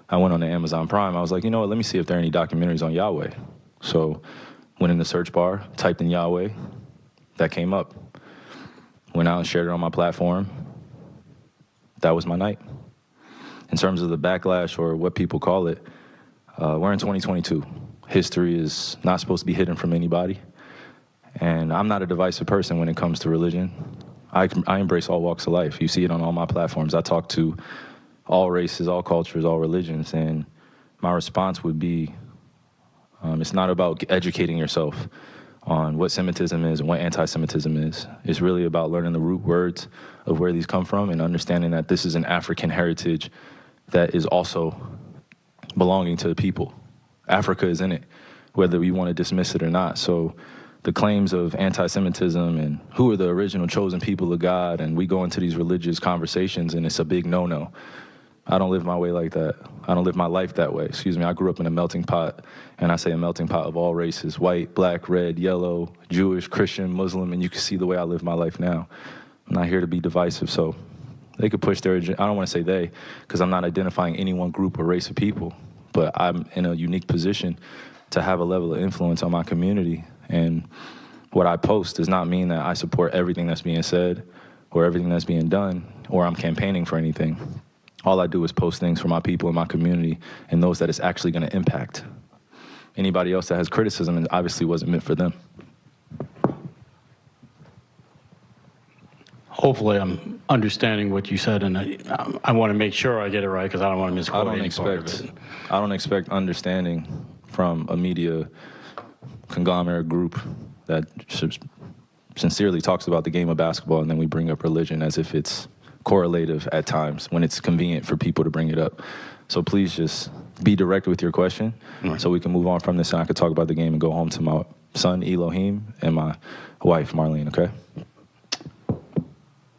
I went on to Amazon Prime. I was like, you know what, let me see if there are any documentaries on Yahweh. So went in the search bar, typed in Yahweh, that came up. Went out and shared it on my platform. That was my night. In terms of the backlash or what people call it, we're in 2022. History is not supposed to be hidden from anybody. And I'm not a divisive person when it comes to religion. I embrace all walks of life. You see it on all my platforms. I talk to all races, all cultures, all religions, and my response would be, it's not about educating yourself on what Semitism is and what anti-Semitism is. It's really about learning the root words of where these come from and understanding that this is an African heritage that is also belonging to the people. Africa is in it, whether we want to dismiss it or not. So the claims of anti-Semitism and who are the original chosen people of God, and we go into these religious conversations and it's a big no-no. I don't live my way like that. I don't live my life that way. Excuse me, I grew up in a melting pot, and I say a melting pot of all races, white, black, red, yellow, Jewish, Christian, Muslim, and you can see the way I live my life now. I'm not here to be divisive, so they could push their agenda. I don't want to say they, because I'm not identifying any one group or race of people, but I'm in a unique position to have a level of influence on my community. And what I post does not mean that I support everything that's being said or everything that's being done, or I'm campaigning for anything. All I do is post things for my people in my community and those that it's actually going to impact. Anybody else that has criticism, it obviously wasn't meant for them. Hopefully I'm understanding what you said, and I want to make sure I get it right because I don't want to misquote any part of it. I don't expect understanding from a media conglomerate group that sincerely talks about the game of basketball, and then we bring up religion as if it's correlative at times when it's convenient for people to bring it up. So please just be direct with your question so we can move on from this and I could talk about the game and go home to my son, Elohim, and my wife, Marlene, okay?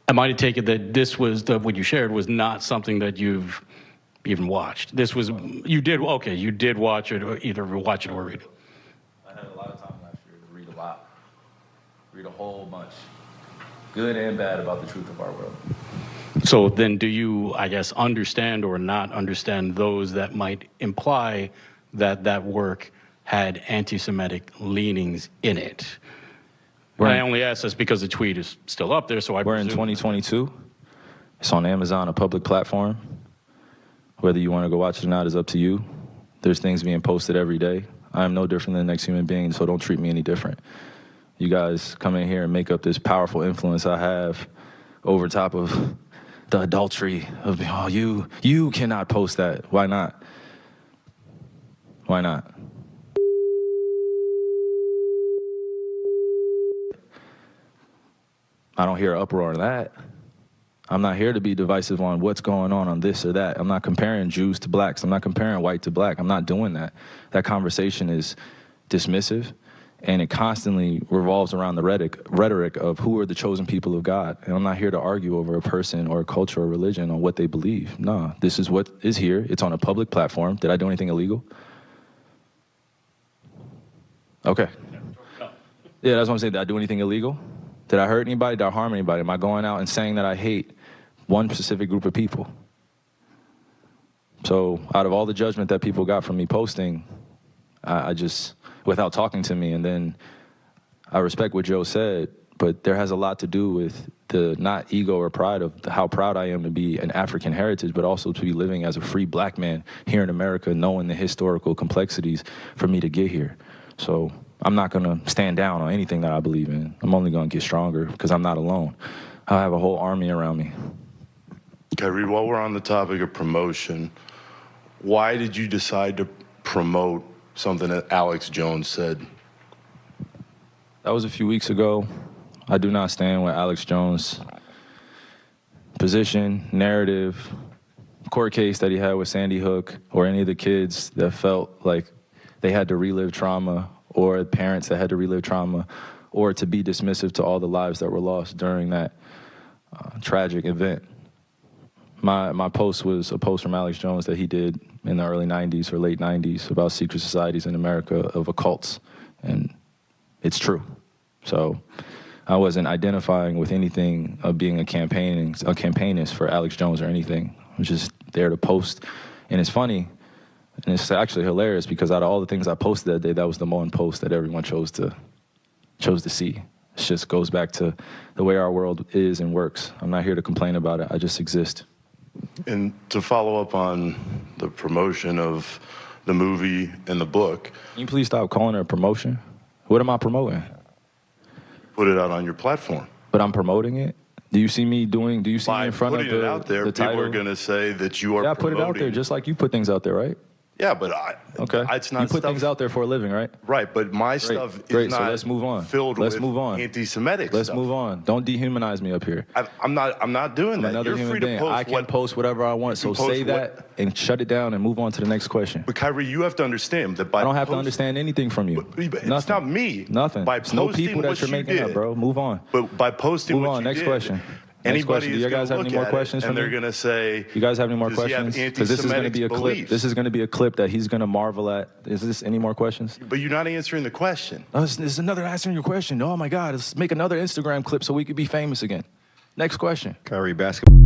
Am I to take it that this was, what you shared was not something that you've even watched? This was, you did watch it, or either watch it or read it. I had a lot of time last year to read a lot. Read a whole bunch. Good and bad about the truth of our world. So then do you, I guess, understand or not understand those that might imply that that work had anti-Semitic leanings in it? I only ask this because the tweet is still up there, so I We're in 2022. It's on Amazon, a public platform. Whether you want to go watch it or not is up to you. There's things being posted every day. I am no different than the next human being, so don't treat me any different. You guys come in here and make up this powerful influence I have over top of the adultery of, oh, you cannot post that. Why not? Why not? I don't hear uproar on that. I'm not here to be divisive on what's going on this or that. I'm not comparing Jews to blacks. I'm not comparing white to black. I'm not doing that. That conversation is dismissive, and it constantly revolves around the rhetoric of who are the chosen people of God. And I'm not here to argue over a person or a culture or religion on what they believe. No, this is what is here. It's on a public platform. Did I do anything illegal? Okay. Yeah, that's what I'm saying. Did I do anything illegal? Did I hurt anybody? Did I harm anybody? Am I going out and saying that I hate one specific group of people? So out of all the judgment that people got from me posting, I just, without talking to me, and then I respect what Joe said, but there has a lot to do with the not ego or pride of how proud I am to be an African heritage, but also to be living as a free black man here in America, knowing the historical complexities for me to get here. So I'm not going to stand down on anything that I believe in. I'm only going to get stronger because I'm not alone. I have a whole army around me. Okay, Reed, while we're on the topic of promotion, why did you decide to promote something that Alex Jones said? That was a few weeks ago. I do not stand with Alex Jones' position, narrative, court case that he had with Sandy Hook, or any of the kids that felt like they had to relive trauma, or parents that had to relive trauma, or to be dismissive to all the lives that were lost during that tragic event. My post was a post from Alex Jones that he did in the early 90s or late 90s about secret societies in America of occults, and it's true. So I wasn't identifying with anything of being a campaignist for Alex Jones or anything. I was just there to post. And it's funny, And it's actually hilarious because out of all the things I posted that day, that was the one post that everyone chose to see. It just goes back to the way our world is and works. I'm not here to complain about it. I just exist. And to follow up on the promotion of the movie and the book, Can you please stop calling it a promotion? What am I promoting? put it out on your platform. But I'm promoting it? Do you see me doing, do you see me By in front of putting it the, out there, the people title? are going to say that you are Yeah, I put promoting. it out there just like you put things out there, right? Yeah, but Okay. it's not You put stuff, things out there for a living, right? right? But my stuff Great. is So not let's move on. filled Let's with move on. anti-Semitic Let's stuff. move on. Don't dehumanize me up here. I'm not doing I'm that. another You're human free being. to post I can what. post whatever I want. So can post say that and shut it down and move on to the next question. But Kyrie, you have to understand that by I don't have to understand anything from you. But it's Nothing. not me. Nothing. By It's no posting people that what you're you making up, did. bro. Move on. But by posting Move what on. you Next did, question. Next anybody question. Do is you guys gonna have any look more at it, questions for and me? they're going to say, You guys have any more does he have questions? Because this is going to be a anti-Semitic clip. This is going to be a clip that he's going to marvel at. Is this any more questions? But you're not answering the question. Oh, this is another answering your question. Oh my God, let's make another Instagram clip so we could be famous again. Next question. Kyrie, basketball.